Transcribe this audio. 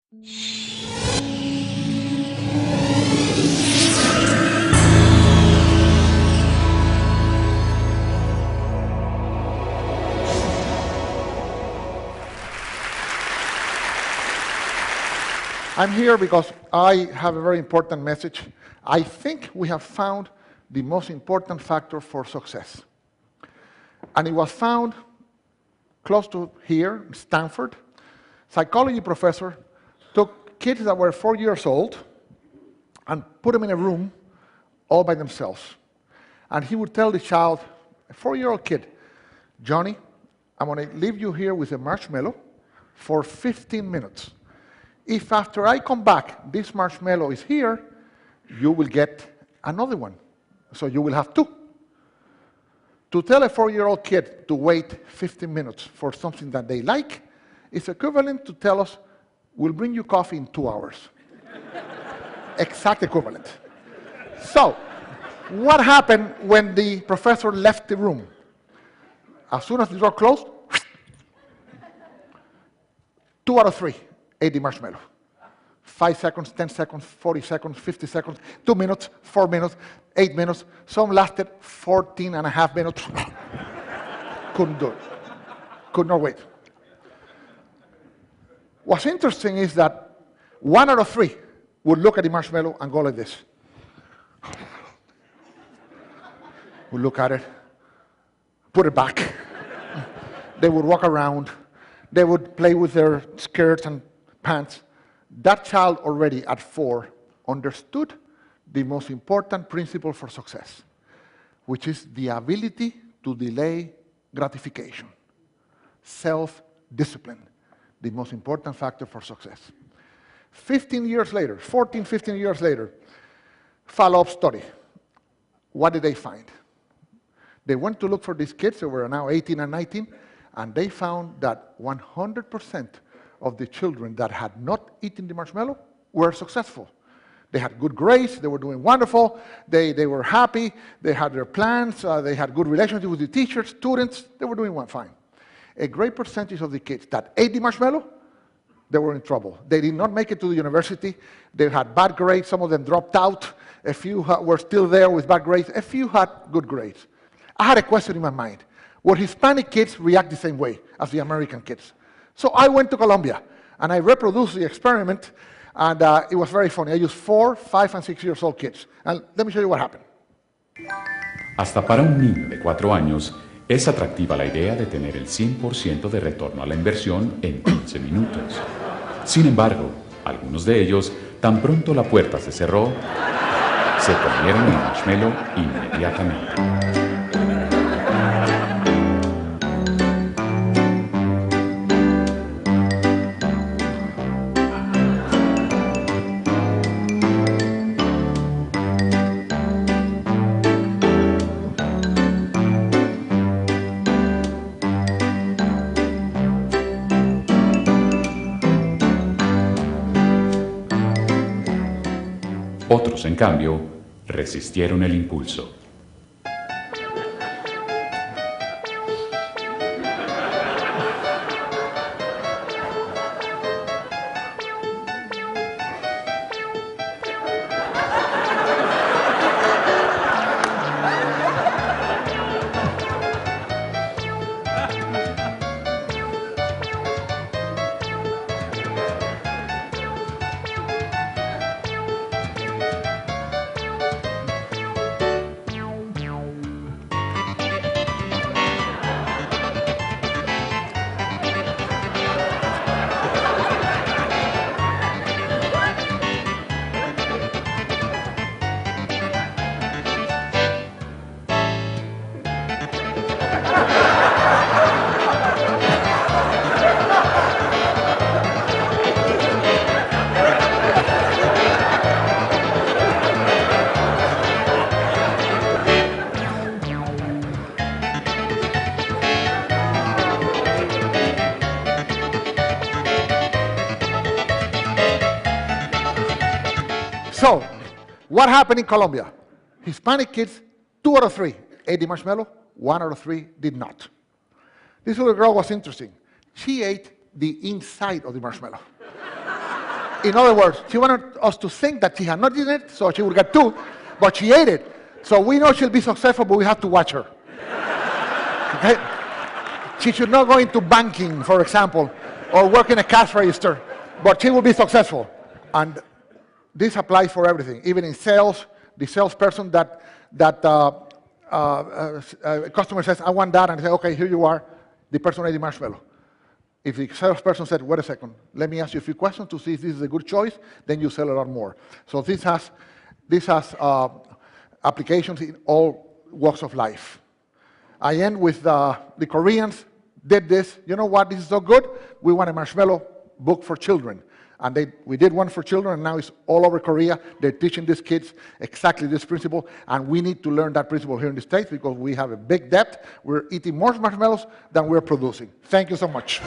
I'm here because I have a very important message. I think we have found the most important factor for success. And it was found close to here, in Stanford. Psychology professor took kids that were 4 years old and put them in a room all by themselves. And he would tell the child, a 4-year-old kid, Johnny, I'm going to leave you here with a marshmallow for 15 minutes. If after I come back, this marshmallow is here, you will get another one. So you will have 2. To tell a 4-year-old kid to wait 15 minutes for something that they like is equivalent to tell us, we'll bring you coffee in 2 hours. Exact equivalent. So, what happened when the professor left the room? As soon as the door closed, 2 out of 3 ate the marshmallow. 5 seconds, 10 seconds, 40 seconds, 50 seconds, 2 minutes, 4 minutes, 8 minutes. Some lasted 14 and a half minutes. Couldn't do it. Could not wait. What's interesting is that 1 out of 3 would look at the marshmallow and go like this. Would look at it, put it back. They would walk around. They would play with their skirts and pants. That child already at 4 understood the most important principle for success, which is the ability to delay gratification. Self-discipline, the most important factor for success. 15 years later, 14, 15 years later, follow-up study. What did they find? They went to look for these kids who were now 18 and 19, and they found that 100% of the children that had not eaten the marshmallow were successful. They had good grades, they were doing wonderful, they were happy, they had their plans, they had good relationship with the teachers, students, they were doing fine. A great percentage of the kids that ate the marshmallow, they were in trouble. They did not make it to the university, they had bad grades, some of them dropped out, a few were still there with bad grades, a few had good grades. I had a question in my mind. Would Hispanic kids react the same way as the American kids? So I went to Colombia, and I reproduced the experiment, and it was very funny. I used 4, 5, and 6 years old kids. And let me show you what happened. Hasta para un niño de 4 años, es atractiva la idea de tener el 100% de retorno a la inversión en 15 minutos. Sin embargo, algunos de ellos, tan pronto la puerta se cerró, se comieron el marshmallow inmediatamente. Otros, en cambio, resistieron el impulso. So, what happened in Colombia? Hispanic kids, 2 out of 3 ate the marshmallow, 1 out of 3 did not. This little girl was interesting. She ate the inside of the marshmallow. In other words, she wanted us to think that she had not eaten it, so she would get 2, but she ate it. So we know she'll be successful, but we have to watch her. Okay? She should not go into banking, for example, or work in a cash register, but she will be successful. And this applies for everything, even in sales. The salesperson that customer says, I want that, and say, okay, here you are. The person ate the marshmallow. If the salesperson said, wait a second, let me ask you a few questions to see if this is a good choice, then you sell a lot more. So this has applications in all walks of life. I end with the Koreans did this. You know what? This is so good. We want a marshmallow book for children. And we did one for children, and now it's all over Korea. They're teaching these kids exactly this principle, and we need to learn that principle here in the States because we have a big debt. We're eating more marshmallows than we're producing. Thank you so much.